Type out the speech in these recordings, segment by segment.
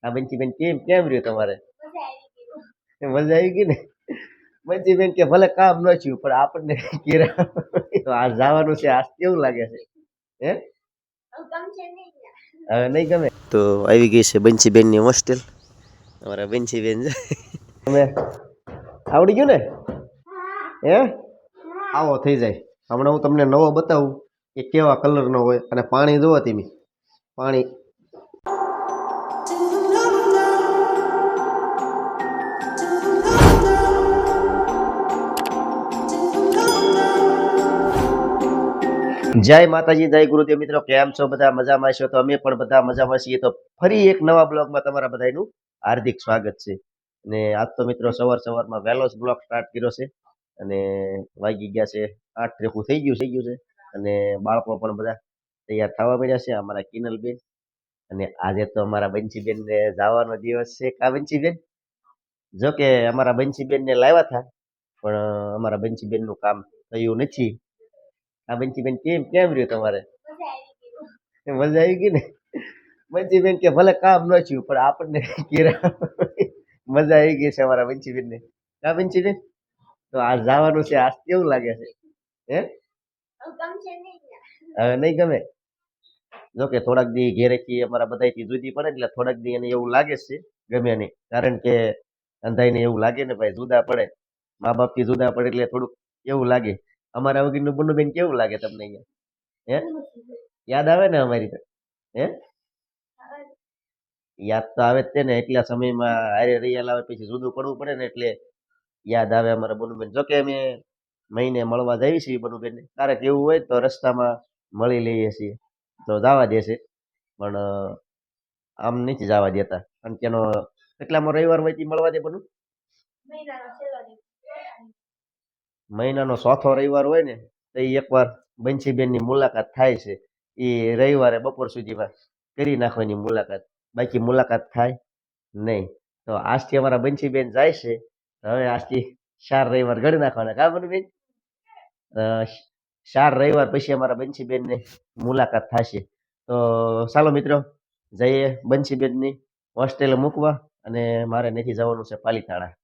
આ બંચીબેન કેમ કેમ રહ્યું તમારે? મજા આવી ગઈ ને? બંચીબેન કે ભલે કામ ન થયું પણ આપણને કેરા તો આ જવાનું છે. આજ કેવું લાગે છે? હે હવે નહીં ગમે તો આવી ગઈ છે બંચીબેન ની હોસ્ટેલ. અમારા બંચીબેન તમે આવડી ગયું ને? હે આવો થઈ જાય. હમણાં હું તમને નવો બતાવું કે કેવા કલરનો હોય. અને પાણી જોવો તમે, પાણી જય માતાજી, જય ગુરુદેવ. મિત્રો કેમ છો? બધા મજામાં છો? તો અમે પણ બધા મજામાં છીએ. તો ફરી એક નવા બ્લોગમાં તમારા બધાનું હાર્દિક સ્વાગત છે. અને આજ તો મિત્રો સવારમાં વહેલો જ બ્લોગ સ્ટાર્ટ કર્યો છે. અને વાગી ગયા છે 8 જેવું થઈ ગયું છે. અને બાળકો પણ બધા તૈયાર થવા મળ્યા છે. અમારા કિનલબેન અને આજે તો અમારા બંચીબેન ને જવાનો દિવસ છે. કા બંચીબેન? જો કે અમારા બંચીબેન ને લાવ્યા હતા પણ અમારા બંચીબેન નું કામ થયું નથી. આ બંચીબેન કેમ કેમ રહ્યું તમારે? મજા આવી ગઈ ને? બંચીબેન કે ભલે કામ ન થયું પણ આપણને કેરા મજા આવી ગઈ છે અમારા બંચીબેન ને. કા બંચીબેન? તો આ જવાનું છે. આજ કેવું લાગે છે? હે હવે નહીં ગમે? જો કે થોડાક દી ઘેરેથી અમારા બધાથી જુદી પડે એટલે થોડાક દી એને એવું લાગે છે ગમે નહીં. કારણ કે અંધાઈને એવું લાગે ને ભાઈ જુદા પડે, મા બાપ થી જુદા પડે એટલે થોડુંક એવું લાગે. અમારા વગરનું બન્નુબેન કેવું લાગે તમને અહીંયા? હે યાદ આવે ને અમારી? હે યાદ તો આવે જ તે ને. એટલા સમયમાં હારે રહ્યા આવે પછી જુદું પડવું પડે ને એટલે યાદ આવે અમારા બન્નુબેન. જોકે અમે મહિને મળવા જઈએ છીએ બન્નુબેનને. ક્યારેક એવું હોય તો રસ્તામાં મળી લઈએ છીએ તો જવા દેશે. પણ આમ નથી જવા દેતા. કારણ કે એનો કેટલામાં રવિવાર હોય મળવા દે બન્નુ? મહિનાનો ચોથો રવિવાર હોય ને તો એકવાર બંસીબેનની મુલાકાત થાય છે. એ રવિવારે બપોર સુધીમાં કરી નાખવાની મુલાકાત, બાકી મુલાકાત થાય નહીં. તો આજથી અમારા બંસીબેન જાય છે. હવે આજથી 4 રવિવાર ગણી નાખવાના. કા બન્નુબેન? 4 રવિવાર પછી અમારા બંસીબેનને મુલાકાત થશે. તો ચાલો મિત્રો જઈએ બંસીબેનની હોસ્ટેલે મૂકવા. અને મારે નથી જવાનું છે પાલીતાણા.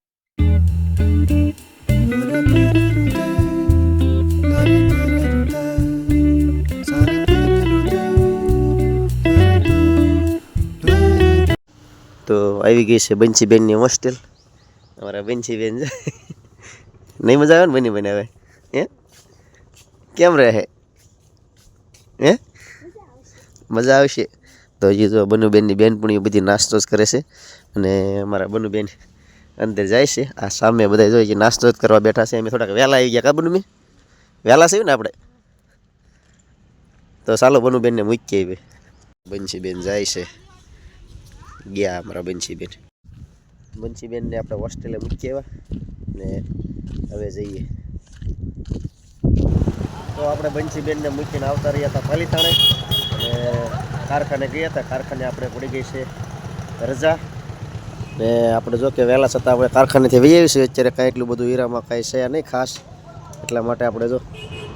તો આવી ગઈ છે બંચીબેનની હોસ્ટેલ. અમારા બંચીબેન નહીં મજા આવે ને બની હવે? હે કેમ રહે? હે મજા આવશે. તો હજી તો બન્નુબેનની બેનપણીઓ બધી નાસ્તો જ કરે છે. અને અમારા બન્નુબેન અંદર જાય છે. આ સામે બધા જોઈએ કે નાસ્તો જ કરવા બેઠા છે. અમે થોડાક વહેલા આવી ગયા. કા બન્નુબેન? વહેલા છે ને આપણે? તો ચાલો બન્નુબેનને મૂકી આવી. બંચીબેન જાય છે. ગયા અમારા બંચીબેનને આપણે હોસ્ટેલે મૂકી આવ્યા ને હવે જઈએ. તો આપણે બંચીબેનને મૂકીને આવતા રહ્યા હતા પાલીતાણે અને કારખાને ગયા હતા. કારખાને આપણે પડી ગઈ છે રજા. ને આપણે જો કે વહેલા છતાં આપણે કારખાનેથી વહી આવી છે. અત્યારે કાંઈ એટલું બધું હીરામાં કાંઈ છે નહીં ખાસ. એટલા માટે આપણે જો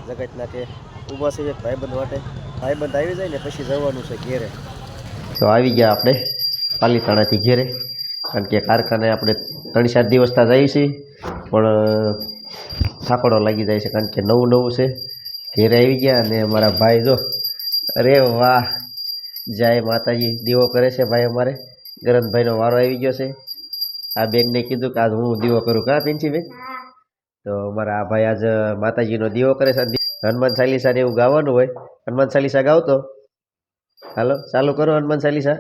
જગતના કે ઊભા છીએ ભાઈબંધ માટે. ભાઈબંધ આવી જાય ને પછી જવાનું છે ઘેરે. તો આવી ગયા આપણે પાલીતાણાથી ઘેરે. કારણ કે કારખાને આપણે 3-4 દિવસ ત્યાં જઈએ છીએ પણ થાકડો લાગી જાય છે. કારણ કે નવું છે. ઘેરે આવી ગયા અને અમારા ભાઈ જો, અરે વાહ, જય માતાજી. દીવો કરે છે ભાઈ અમારે. ગરંતભાઈનો વારો આવી ગયો છે. આ બેનને કીધું કે આજ હું દીવો કરું. કા પિંચીબેન? તો અમારા આ ભાઈ આજ માતાજીનો દીવો કરે છે. હનુમાન ચાલીસા ને એવું ગાવાનું હોય. હનુમાન ચાલીસા ગાવતો. હાલો ચાલુ કરો હનુમાન ચાલીસા.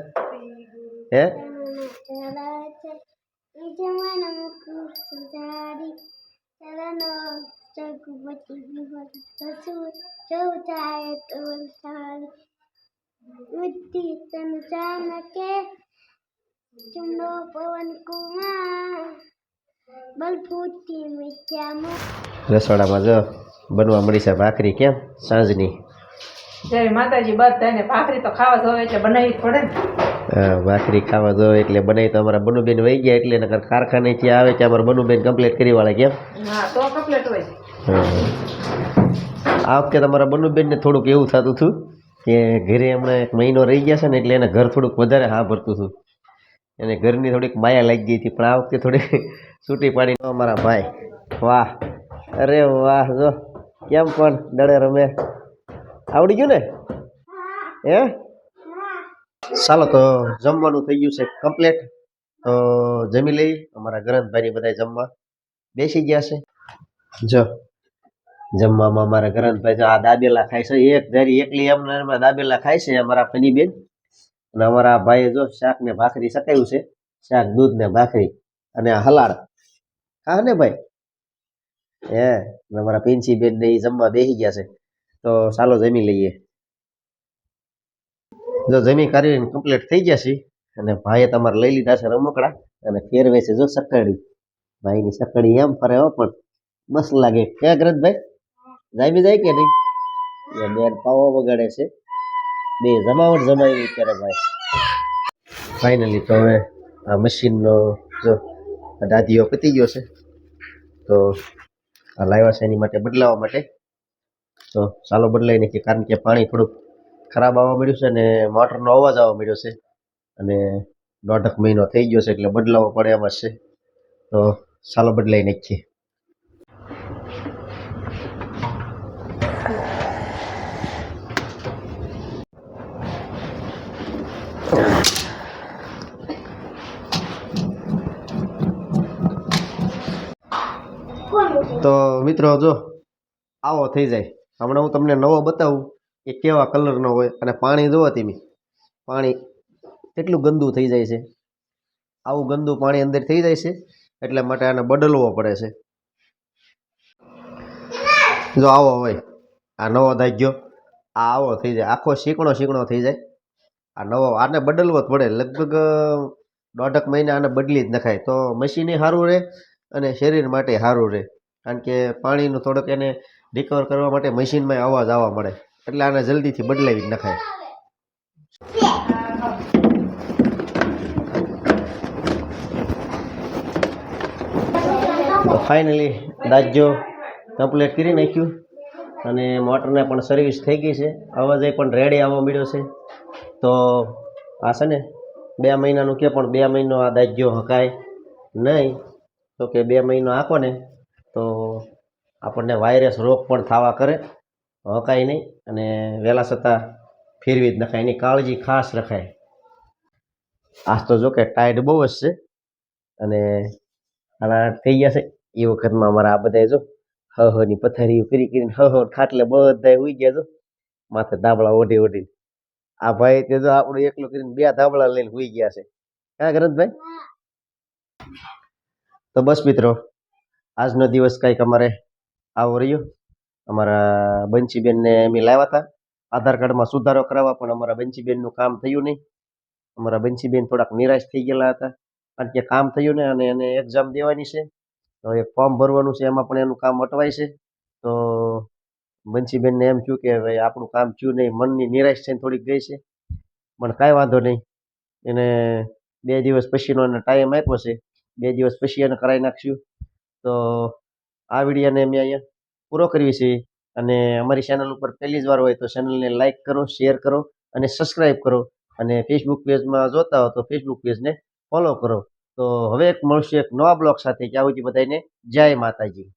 હે રસોડામાં જો બનવા મળી છે ભાખરી. કેમ સાંજની? જય માતાજી. બધાને ભાખરી તો ખાવા જોવે એટલે બનાવી પડે ને. ભાખરી ખાવા જો એટલે બનાવી. તો અમારા બન્નુબેન વહી ગયા એટલે નકર કારખાનેથી આવે કે અમારા બન્નુબેન કમ્પ્લીટ કરી વાળા. કેમ? હા તો કમ્પ્લીટ હોય. આ વખતે તમારા બન્નુબેનને થોડુંક એવું થતું હતું કે ઘરે હમણાં 1 મહિનો રહી ગયા છે ને એટલે એને ઘર થોડુંક વધારે હા ભરતું હતું. એને ઘરની થોડીક માયા લાગી ગઈ હતી પણ આ વખતે થોડી છૂટી પાડી અમારા ભાઈ વાહ અરે વાહ જો કેમ પણ દડે રમે આવડી ગયું ને હે ચાલો તો જમવાનું થઈ ગયું છે કમ્પ્લીટ તો જમી લઈ અમારા ગ્રંથભાઈ બધા જમવા બેસી ગયા છે જો જમવામાં અમારા ગ્રંથભાઈ જો આ દાબેલા ખાય છે એક ધારી એકલી એમને દાબેલા ખાય છે અમારા ફનીબેન અને અમારા ભાઈએ જો શાક ને ભાખરી સકાયું છે શાક દૂધ ને ભાખરી અને આ હલાડ હા ને ભાઈ હે અને અમારા પિંચી બેન ને ઈ જમવા બેસી ગયા છે તો ચાલો જમી લઈએ જો જમી કરીને કમ્પ્લીટ થઈ ગયા છે અને ભાઈએ તમારે લઈ લીધા છે રમકડા અને ફેરવે છે જો સકડી ભાઈની સકડી એમ ફરે હો પણ મસ્ત લાગે ક્યાં ગ્રંથભાઈ જામી જાય કે નહીં એ બેન પાવો વગાડે છે બે જમાવટ જમાવી અત્યારે ભાઈ ફાઇનલી તો હવે આ મશીનનો જો દાદીઓ પતી ગયો છે તો આ લાવ્યા છે એની માટે બદલાવા માટે તો ચાલો બદલાઈ નાખીએ કારણ કે પાણી થોડુંક ખરાબ આવવા મળ્યું છે અને મોટરનો અવાજ આવવા મળ્યો છે અને 1.5 મહિનો થઈ ગયો છે એટલે બદલાવો પડે એમ જ છે તો ચાલો બદલાઈ નાખીએ તો મિત્રો જો આવો થઈ જાય હમણાં હું તમને નવો બતાવું કે કેવા કલરનો હોય અને પાણી જોવો તમે પાણી કેટલું ગંદુ થઈ જાય છે આવું ગંદુ પાણી અંદર થઈ જાય છે એટલા માટે આને બદલવો પડે છે જો આવો હોય આ નવો ધાગ્યો આ આવો થઈ જાય આખો શીકણો શીકણો થઈ જાય આ નવો આને બદલવો જ પડે લગભગ 1.5 મહિના આને બદલી જ નખાય તો મશીને સારું રહે અને શરીર માટે સારું રહે કારણ કે પાણીનું થોડુંક એને રિકવર કરવા માટે મશીનમાં અવાજ આવવા મળે એટલે આને જલ્દીથી બદલાવી જ નખાય ફાઇનલી દાજો કમ્પ્લીટ કરી નાખ્યું અને મોટરને પણ સર્વિસ થઈ ગઈ છે અવાજ પણ રેડી આવવા મળ્યો છે તો આ છે ને 2 મહિનાનું કે પણ 2 મહિનો આ દાજ્યો હકાય નહીં તો કે 2 મહિનો આખો ને તો આપણને વાયરસ રોગ પણ થવા કરે હકાય નહીં અને વહેલા છતાં ફેરવી જ નખાય એની કાળજી ખાસ રખાય આજ તો જો કે ટાઈડ બહુ જ છે અને આના થઈ ગયા છે એ વખતમાં અમારા આ બધા જો ની પથારીઓ કરી કરીને ખાટલે બધા ઉઈ ગયા જો માથે ધાબળા ઓઢી ઓઢી આ ભાઈ તે જો આપણું એકલું કરીને 2 ધાબળા લઈને ઉઈ ગયા છે હા ગરજભાઈ તો બસ મિત્રો આજનો દિવસ કંઈક અમારે આવો રહ્યો અમારા બંચીબેનને અમે લાવ્યા હતા આધાર કાર્ડમાં સુધારો કરાવવા પણ અમારા બંચીબેનનું કામ થયું નહીં અમારા બંચીબેન થોડાક નિરાશ થઈ ગયેલા હતા કારણ કે કામ થયું ને અને એને એક્ઝામ દેવાની છે તો એક ફોર્મ ભરવાનું છે એમાં પણ એનું કામ અટવાય છે તો બંચીબેનને એમ થયું કે ભાઈ આપણું કામ થયું નહીં મનની નિરાશ થઈને થોડીક ગઈ છે પણ કાંઈ વાંધો નહીં એને 2 દિવસ પછીનો એને ટાઈમ આપ્યો છે 2 દિવસ પછી એને કરાવી નાખશું તો આ વિડીયોને અમે અહીંયા પૂરો કરવી છે અને અમારી ચેનલ ઉપર પહેલી જ વાર હોય તો ચેનલને લાઈક કરો શેર કરો અને સબસ્ક્રાઈબ કરો અને ફેસબુક પેજમાં જોતા હો તો ફેસબુક પેજને ફોલો કરો તો હવે એક મળશે એક નવા બ્લોગ સાથે ત્યાં સુધી બધાને જય માતાજી